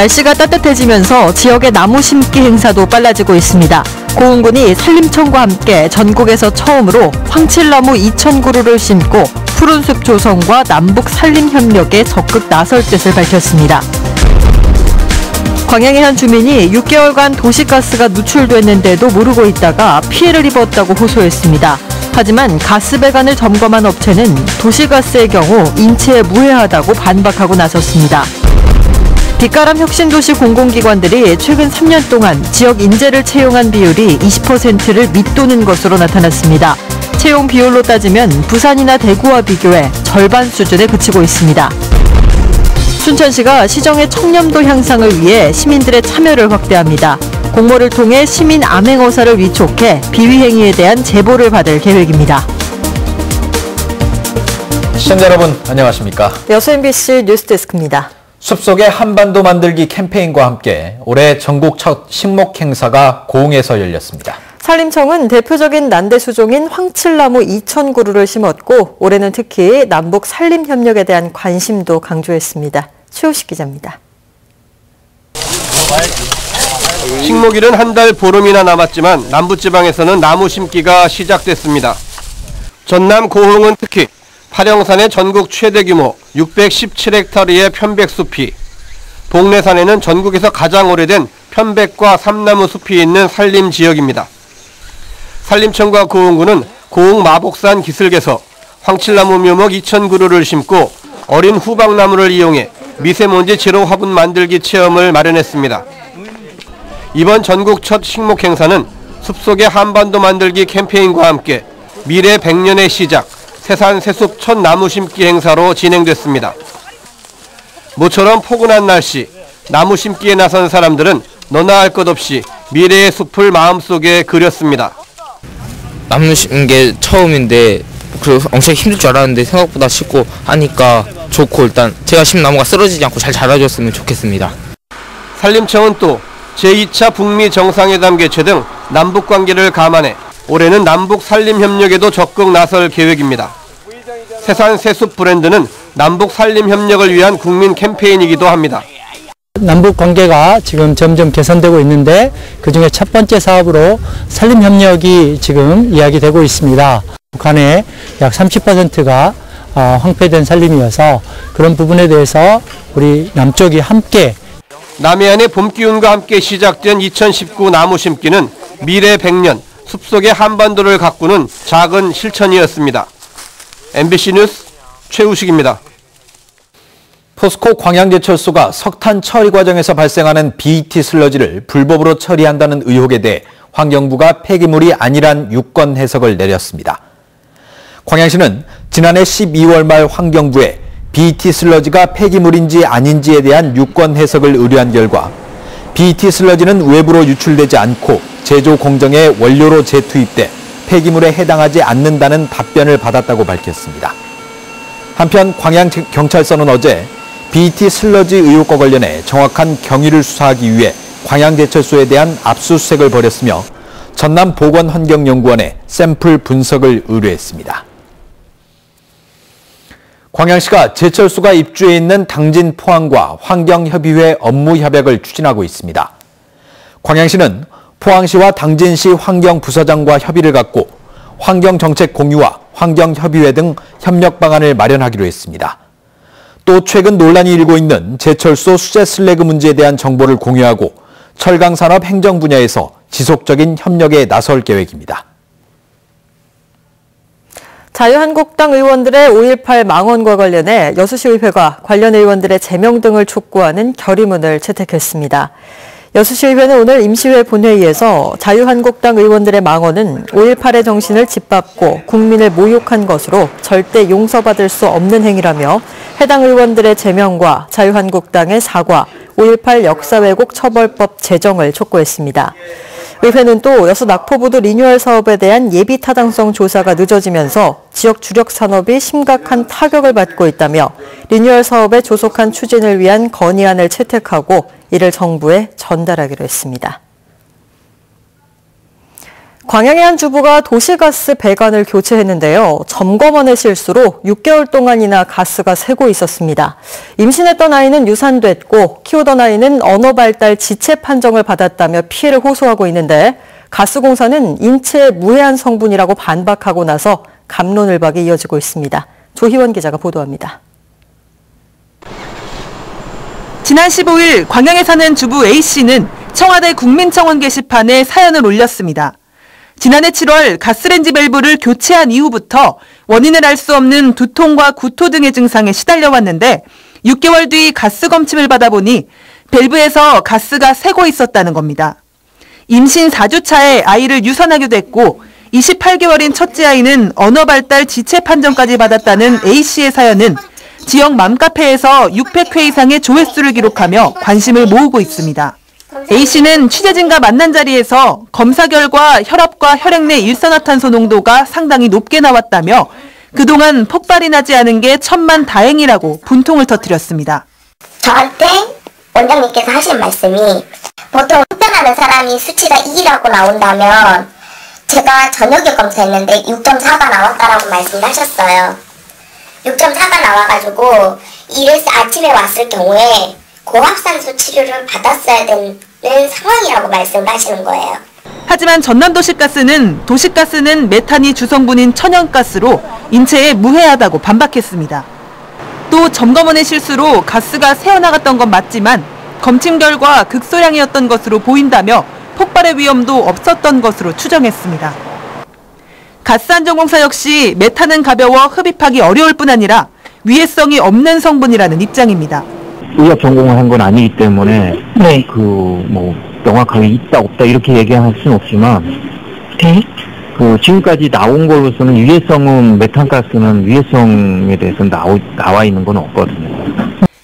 날씨가 따뜻해지면서 지역의 나무 심기 행사도 빨라지고 있습니다. 고흥군이 산림청과 함께 전국에서 처음으로 황칠나무 2,000그루를 심고 푸른숲 조성과 남북 산림협력에 적극 나설 뜻을 밝혔습니다. 광양의 한 주민이 6개월간 도시가스가 누출됐는데도 모르고 있다가 피해를 입었다고 호소했습니다. 하지만 가스배관을 점검한 업체는 도시가스의 경우 인체에 무해하다고 반박하고 나섰습니다. 빛가람 혁신도시 공공기관들이 최근 3년 동안 지역 인재를 채용한 비율이 20%를 밑도는 것으로 나타났습니다. 채용 비율로 따지면 부산이나 대구와 비교해 절반 수준에 그치고 있습니다. 순천시가 시정의 청렴도 향상을 위해 시민들의 참여를 확대합니다. 공모를 통해 시민 암행어사를 위촉해 비위행위에 대한 제보를 받을 계획입니다. 시청자 여러분 안녕하십니까? 여수 MBC 뉴스데스크입니다. 숲속의 한반도 만들기 캠페인과 함께 올해 전국 첫 식목 행사가 고흥에서 열렸습니다. 산림청은 대표적인 난대수종인 황칠나무 2,000그루를 심었고 올해는 특히 남북 산림협력에 대한 관심도 강조했습니다. 최우식 기자입니다. 식목일은 한 달 보름이나 남았지만 남부지방에서는 나무 심기가 시작됐습니다. 전남 고흥은 특히 파령산의 전국 최대 규모 617헥타르의 편백숲이, 복례산에는 전국에서 가장 오래된 편백과 삼나무 숲이 있는 산림지역입니다. 산림청과 고흥군은 고흥 마복산 기슭에서 황칠나무 묘목 2,000그루를 심고 어린 후박나무를 이용해 미세먼지 제로 화분 만들기 체험을 마련했습니다. 이번 전국 첫 식목 행사는 숲속의 한반도 만들기 캠페인과 함께 미래 100년의 시작, 새산 새숲 첫 나무 심기 행사로 진행됐습니다. 모처럼 포근한 날씨, 나무 심기에 나선 사람들은 너나 할 것 없이 미래의 숲을 마음속에 그렸습니다. 나무 심는 게 처음인데 엄청 힘들 줄 알았는데 생각보다 쉽고 하니까 좋고, 일단 제가 심은 나무가 쓰러지지 않고 잘 자라줬으면 좋겠습니다. 산림청은 또 제2차 북미 정상회담 개최 등 남북관계를 감안해 올해는 남북 산림협력에도 적극 나설 계획입니다. 새산 새숲 브랜드는 남북 산림협력을 위한 국민 캠페인이기도 합니다. 남북 관계가 지금 점점 개선되고 있는데 그중에 첫 번째 사업으로 산림협력이 지금 이야기되고 있습니다. 북한의 약 30%가 황폐된 산림이어서 그런 부분에 대해서 우리 남쪽이 함께, 남해안의 봄 기운과 함께 시작된 2019 나무 심기는 미래 100년 숲속의 한반도를 가꾸는 작은 실천이었습니다. MBC 뉴스 최우식입니다. 포스코 광양제철소가 석탄 처리 과정에서 발생하는 BET 슬러지를 불법으로 처리한다는 의혹에 대해 환경부가 폐기물이 아니란 유권 해석을 내렸습니다. 광양시는 지난해 12월 말 환경부에 BET 슬러지가 폐기물인지 아닌지에 대한 유권 해석을 의뢰한 결과 BET 슬러지는 외부로 유출되지 않고 제조 공정의 원료로 재투입돼 폐기물에 해당하지 않는다는 답변을 받았다고 밝혔습니다. 한편 광양경찰서는 어제 BET 슬러지 의혹과 관련해 정확한 경위를 수사하기 위해 광양제철소에 대한 압수수색을 벌였으며 전남보건환경연구원에 샘플 분석을 의뢰했습니다. 광양시가 제철소가 입주해 있는 당진 포항과 환경협의회 업무 협약을 추진하고 있습니다. 광양시는 포항시와 당진시 환경부서장과 협의를 갖고 환경정책 공유와 환경협의회 등 협력 방안을 마련하기로 했습니다. 또 최근 논란이 일고 있는 제철소 수제 슬래그 문제에 대한 정보를 공유하고 철강산업 행정 분야에서 지속적인 협력에 나설 계획입니다. 자유한국당 의원들의 5.18 망언과 관련해 여수시의회가 관련 의원들의 제명 등을 촉구하는 결의문을 채택했습니다. 여수시의회는 오늘 임시회 본회의에서 자유한국당 의원들의 망언은 5.18의 정신을 짓밟고 국민을 모욕한 것으로 절대 용서받을 수 없는 행위라며 해당 의원들의 제명과 자유한국당의 사과, 5.18 역사왜곡 처벌법 제정을 촉구했습니다. 의회는 또 여수 낙포부두 리뉴얼 사업에 대한 예비 타당성 조사가 늦어지면서 지역 주력 산업이 심각한 타격을 받고 있다며 리뉴얼 사업의 조속한 추진을 위한 건의안을 채택하고 이를 정부에 전달하기로 했습니다. 광양의 한 주부가 도시가스 배관을 교체했는데요. 점검원의 실수로 6개월 동안이나 가스가 새고 있었습니다. 임신했던 아이는 유산됐고 키우던 아이는 언어발달 지체 판정을 받았다며 피해를 호소하고 있는데 가스공사는 인체에 무해한 성분이라고 반박하고 나서 갑론을박이 이어지고 있습니다. 조희원 기자가 보도합니다. 지난 15일 광양에 사는 주부 A씨는 청와대 국민청원 게시판에 사연을 올렸습니다. 지난해 7월 가스렌지 밸브를 교체한 이후부터 원인을 알 수 없는 두통과 구토 등의 증상에 시달려왔는데 6개월 뒤 가스 검침을 받아보니 밸브에서 가스가 새고 있었다는 겁니다. 임신 4주차에 아이를 유산하게 됐고 28개월인 첫째 아이는 언어발달 지체 판정까지 받았다는 A씨의 사연은 지역 맘카페에서 600회 이상의 조회수를 기록하며 관심을 모으고 있습니다. A씨는 취재진과 만난 자리에서 검사 결과 혈압과 혈액 내 일산화탄소 농도가 상당히 높게 나왔다며 그동안 폭발이 나지 않은 게 천만다행이라고 분통을 터뜨렸습니다. 저한테 원장님께서 하신 말씀이 보통 흡연하는 사람이 수치가 2라고 나온다면 제가 저녁에 검사했는데 6.4가 나왔다라고 말씀을 하셨어요. 6.4가 나와가지고 이래서 아침에 왔을 경우에 고압산소 치료를 받았어야 되는 상황이라고 말씀을 하시는 거예요. 하지만 전남도시가스는 메탄이 주성분인 천연가스로 인체에 무해하다고 반박했습니다. 또 점검원의 실수로 가스가 새어나갔던 건 맞지만 검침 결과 극소량이었던 것으로 보인다며 폭발의 위험도 없었던 것으로 추정했습니다. 가스안전공사 역시 메탄은 가벼워 흡입하기 어려울 뿐 아니라 위해성이 없는 성분이라는 입장입니다. 의학 전공을 한 건 아니기 때문에 명확하게 있다 없다 이렇게 얘기할 수는 없지만 지금까지 나온 걸로서는 유해성은 메탄가스는 유해성에 대해서 나와 있는 건 없거든요.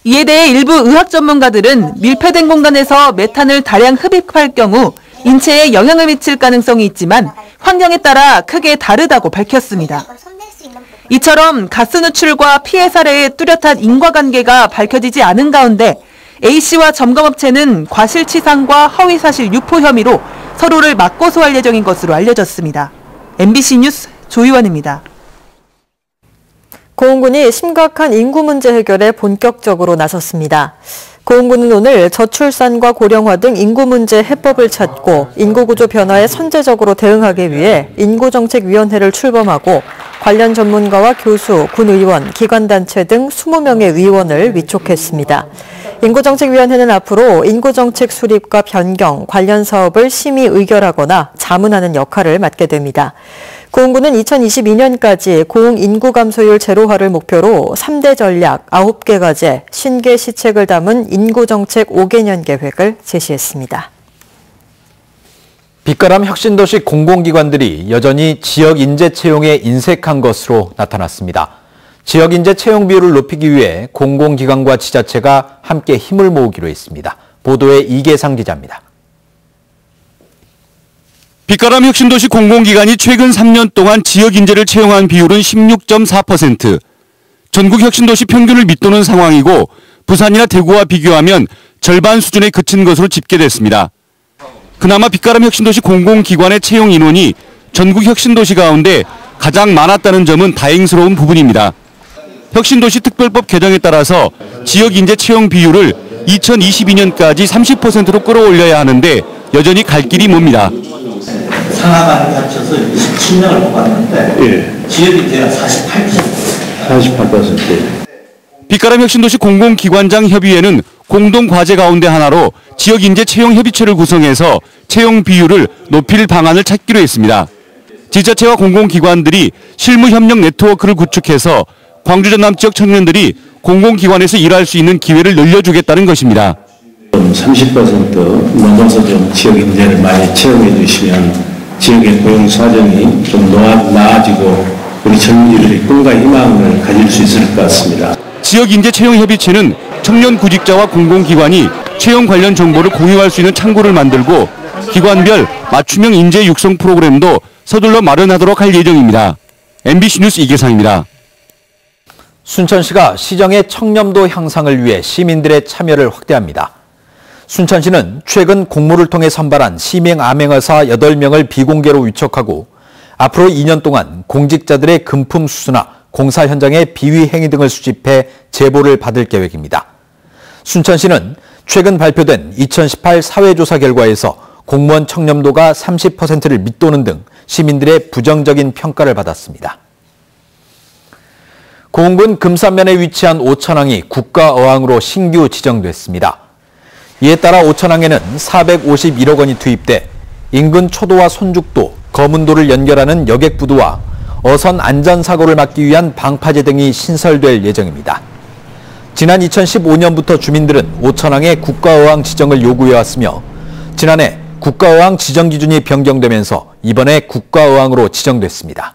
이에 대해 일부 의학 전문가들은 밀폐된 공간에서 메탄을 다량 흡입할 경우 인체에 영향을 미칠 가능성이 있지만 환경에 따라 크게 다르다고 밝혔습니다. 이처럼 가스 누출과 피해 사례의 뚜렷한 인과관계가 밝혀지지 않은 가운데 A씨와 점검업체는 과실치상과 허위사실 유포 혐의로 서로를 맞고소할 예정인 것으로 알려졌습니다. MBC 뉴스 조희원입니다. 고흥군이 심각한 인구 문제 해결에 본격적으로 나섰습니다. 고흥군은 오늘 저출산과 고령화 등 인구 문제 해법을 찾고 인구구조 변화에 선제적으로 대응하기 위해 인구정책위원회를 출범하고 관련 전문가와 교수, 군의원, 기관단체 등 20명의 위원을 위촉했습니다. 인구정책위원회는 앞으로 인구정책 수립과 변경, 관련 사업을 심의 의결하거나 자문하는 역할을 맡게 됩니다. 고흥군은 2022년까지 고흥 인구 감소율 제로화를 목표로 3대 전략 9개 과제, 50개 시책을 담은 인구정책 5개년 계획을 제시했습니다. 빛가람 혁신도시 공공기관들이 여전히 지역 인재 채용에 인색한 것으로 나타났습니다. 지역 인재 채용 비율을 높이기 위해 공공기관과 지자체가 함께 힘을 모으기로 했습니다. 보도에 이계상 기자입니다. 빛가람 혁신도시 공공기관이 최근 3년 동안 지역 인재를 채용한 비율은 16.4%. 전국 혁신도시 평균을 밑도는 상황이고 부산이나 대구와 비교하면 절반 수준에 그친 것으로 집계됐습니다. 그나마 빛가람 혁신도시 공공기관의 채용 인원이 전국 혁신도시 가운데 가장 많았다는 점은 다행스러운 부분입니다. 혁신도시 특별법 개정에 따라서 지역 인재 채용 비율을 2022년까지 30%로 끌어올려야 하는데 여전히 갈 길이 멉니다. 상하관에 합쳐서 27명을 뽑았는데 지역 인재가 48%. 빛가람 혁신도시 공공기관장 협의회는 공동 과제 가운데 하나로 지역 인재 채용 협의체를 구성해서 채용 비율을 높일 방안을 찾기로 했습니다. 지자체와 공공기관들이 실무 협력 네트워크를 구축해서 광주 전남 지역 청년들이 공공기관에서 일할 수 있는 기회를 늘려주겠다는 것입니다. 30% 넘어서 좀 지역 인재를 많이 채용해 주시면 지역의 고용 사정이 좀 나아지고 우리 젊은이들이 꿈과 희망을 가질 수 있을 것 같습니다. 지역 인재 채용 협의체는 청년 구직자와 공공기관이 채용 관련 정보를 공유할 수 있는 창구를 만들고 기관별 맞춤형 인재 육성 프로그램도 서둘러 마련하도록 할 예정입니다. MBC 뉴스 이계상입니다. 순천시가 시정의 청렴도 향상을 위해 시민들의 참여를 확대합니다. 순천시는 최근 공모를 통해 선발한 시행 암행어사 8명을 비공개로 위촉하고 앞으로 2년 동안 공직자들의 금품 수수나 공사 현장의 비위 행위 등을 수집해 제보를 받을 계획입니다. 순천시는 최근 발표된 2018 사회조사 결과에서 공무원 청렴도가 30%를 밑도는 등 시민들의 부정적인 평가를 받았습니다. 고흥군 금산면에 위치한 오천항이 국가어항으로 신규 지정됐습니다. 이에 따라 오천항에는 451억 원이 투입돼 인근 초도와 손죽도, 거문도를 연결하는 여객부두와 어선 안전사고를 막기 위한 방파제 등이 신설될 예정입니다. 지난 2015년부터 주민들은 오천항의 국가어항 지정을 요구해왔으며 지난해 국가어항 지정 기준이 변경되면서 이번에 국가어항으로 지정됐습니다.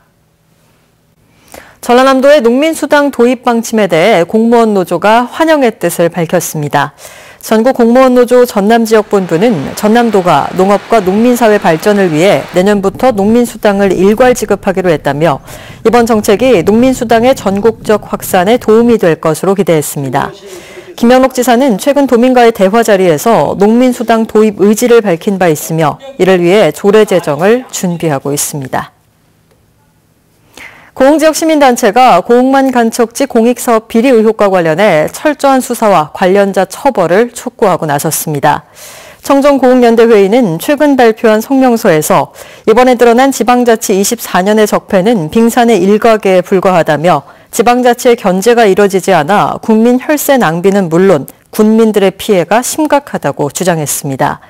전라남도의 농민수당 도입 방침에 대해 공무원 노조가 환영의 뜻을 밝혔습니다. 전국공무원노조 전남지역본부는 전남도가 농업과 농민사회 발전을 위해 내년부터 농민수당을 일괄 지급하기로 했다며 이번 정책이 농민수당의 전국적 확산에 도움이 될 것으로 기대했습니다. 김영록 지사는 최근 도민과의 대화 자리에서 농민수당 도입 의지를 밝힌 바 있으며 이를 위해 조례 제정을 준비하고 있습니다. 고흥지역 시민단체가 고흥만 간척지 공익사업 비리 의혹과 관련해 철저한 수사와 관련자 처벌을 촉구하고 나섰습니다. 청정고흥연대회의는 최근 발표한 성명서에서 이번에 드러난 지방자치 24년의 적폐는 빙산의 일각에 불과하다며 지방자치의 견제가 이뤄지지 않아 국민 혈세 낭비는 물론 군민들의 피해가 심각하다고 주장했습니다.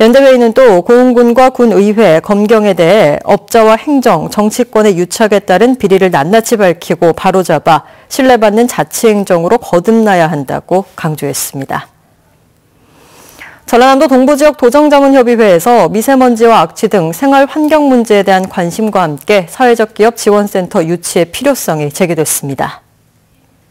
연대회의는 또 고흥군과 군의회, 검경에 대해 업자와 행정, 정치권의 유착에 따른 비리를 낱낱이 밝히고 바로잡아 신뢰받는 자치행정으로 거듭나야 한다고 강조했습니다. 전라남도 동부지역 도정자문협의회에서 미세먼지와 악취 등 생활 환경 문제에 대한 관심과 함께 사회적 기업 지원센터 유치의 필요성이 제기됐습니다.